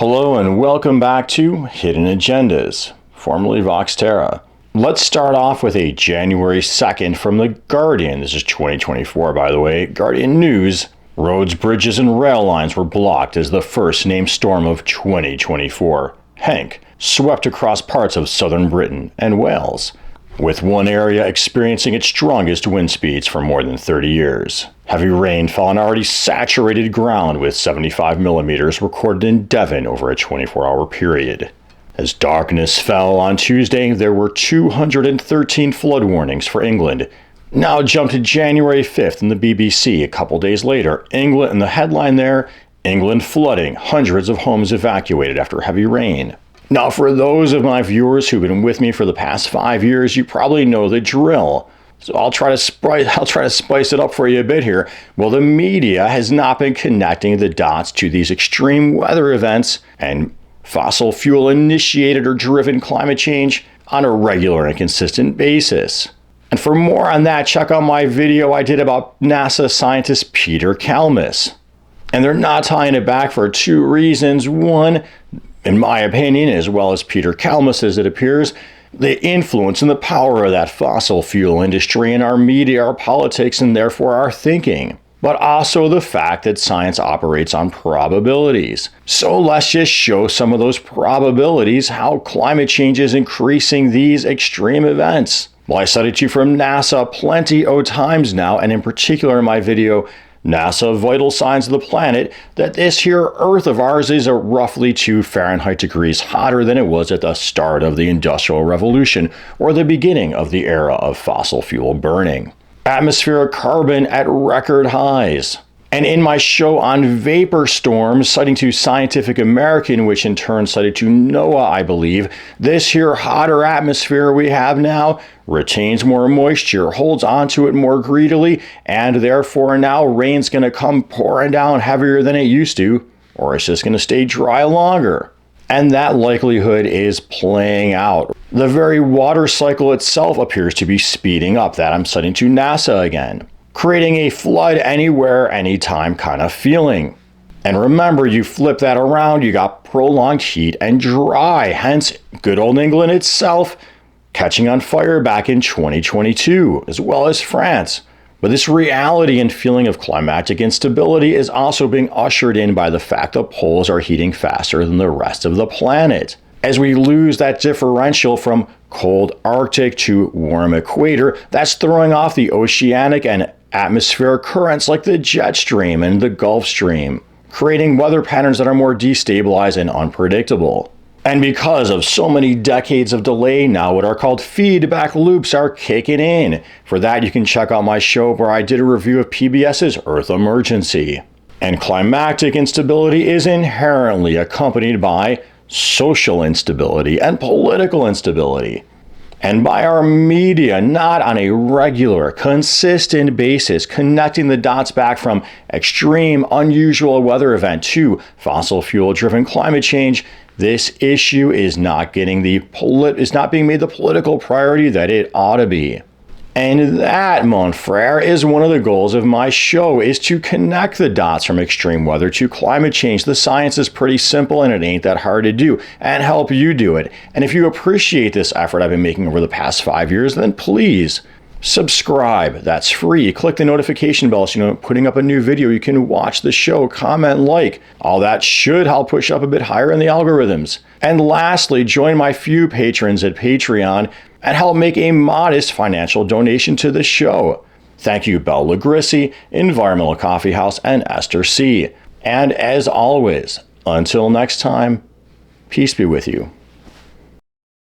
Hello and welcome back to Hidden Agendas, formerly Vox Terra. Let's start off with a January 2nd from The Guardian. This is 2024, by the way. Guardian News. Roads, bridges, and rail lines were blocked as the first named storm of 2024, Hank, swept across parts of southern Britain and Wales, with one area experiencing its strongest wind speeds for more than 30 years. Heavy rain fell on already saturated ground, with 75 millimeters recorded in Devon over a 24-hour period. As darkness fell on Tuesday, there were 213 flood warnings for England. Now jump to January 5th in the BBC a couple days later. England, and the headline there, England flooding, hundreds of homes evacuated after heavy rain. Now, for those of my viewers who've been with me for the past 5 years, you probably know the drill. So I'll try to spice it up for you a bit here. Well, the media has not been connecting the dots to these extreme weather events and fossil fuel initiated or driven climate change on a regular and consistent basis. And for more on that, check out my video I did about NASA scientist Peter Kalmus. And they're not tying it back for two reasons. One, in my opinion, as well as Peter Kalmus as it appears, the influence and the power of that fossil fuel industry in our media, our politics, and therefore our thinking. But also the fact that science operates on probabilities. So let's just show some of those probabilities, how climate change is increasing these extreme events. Well, I cited you from NASA plenty of times now, and in particular in my video, NASA Vital Signs of the Planet, that this here Earth of ours is a roughly 2 Fahrenheit degrees hotter than it was at the start of the Industrial Revolution or the beginning of the era of fossil fuel burning. Atmospheric carbon at record highs. And in my show on vapor storms, citing to Scientific American, which in turn cited to NOAA, I believe, this here hotter atmosphere we have now retains more moisture, holds onto it more greedily, and therefore now rain's going to come pouring down heavier than it used to, or it's just going to stay dry longer. And that likelihood is playing out. The very water cycle itself appears to be speeding up. That I'm citing to NASA again, creating a flood anywhere, anytime kind of feeling. And remember, you flip that around, you got prolonged heat and dry, hence good old England itself catching on fire back in 2022, as well as France. But this reality and feeling of climatic instability is also being ushered in by the fact the poles are heating faster than the rest of the planet. As we lose that differential from cold Arctic to warm equator, that's throwing off the oceanic and atmospheric currents like the jet stream and the Gulf Stream, creating weather patterns that are more destabilized and unpredictable. And because of so many decades of delay, now what are called feedback loops are kicking in. For that, you can check out my show where I did a review of PBS's Earth Emergency. And climatic instability is inherently accompanied by social instability and political instability. And by our media not on a regular, consistent basis connecting the dots back from extreme, unusual weather event to fossil fuel-driven climate change, this issue is not being made the political priority that it ought to be. And that, mon frere, is one of the goals of my show, is to connect the dots from extreme weather to climate change. The science is pretty simple and it ain't that hard to do, and help you do it. And if you appreciate this effort I've been making over the past 5 years, then please subscribe. That's free. Click the notification bell so you know I'm putting up a new video. You can watch the show, comment, like. All that should help push up a bit higher in the algorithms. And lastly, join my few patrons at Patreon and help make a modest financial donation to the show. Thank you, Belle Lagrissi, Environmental Coffee House, and Esther C. And as always, until next time, peace be with you.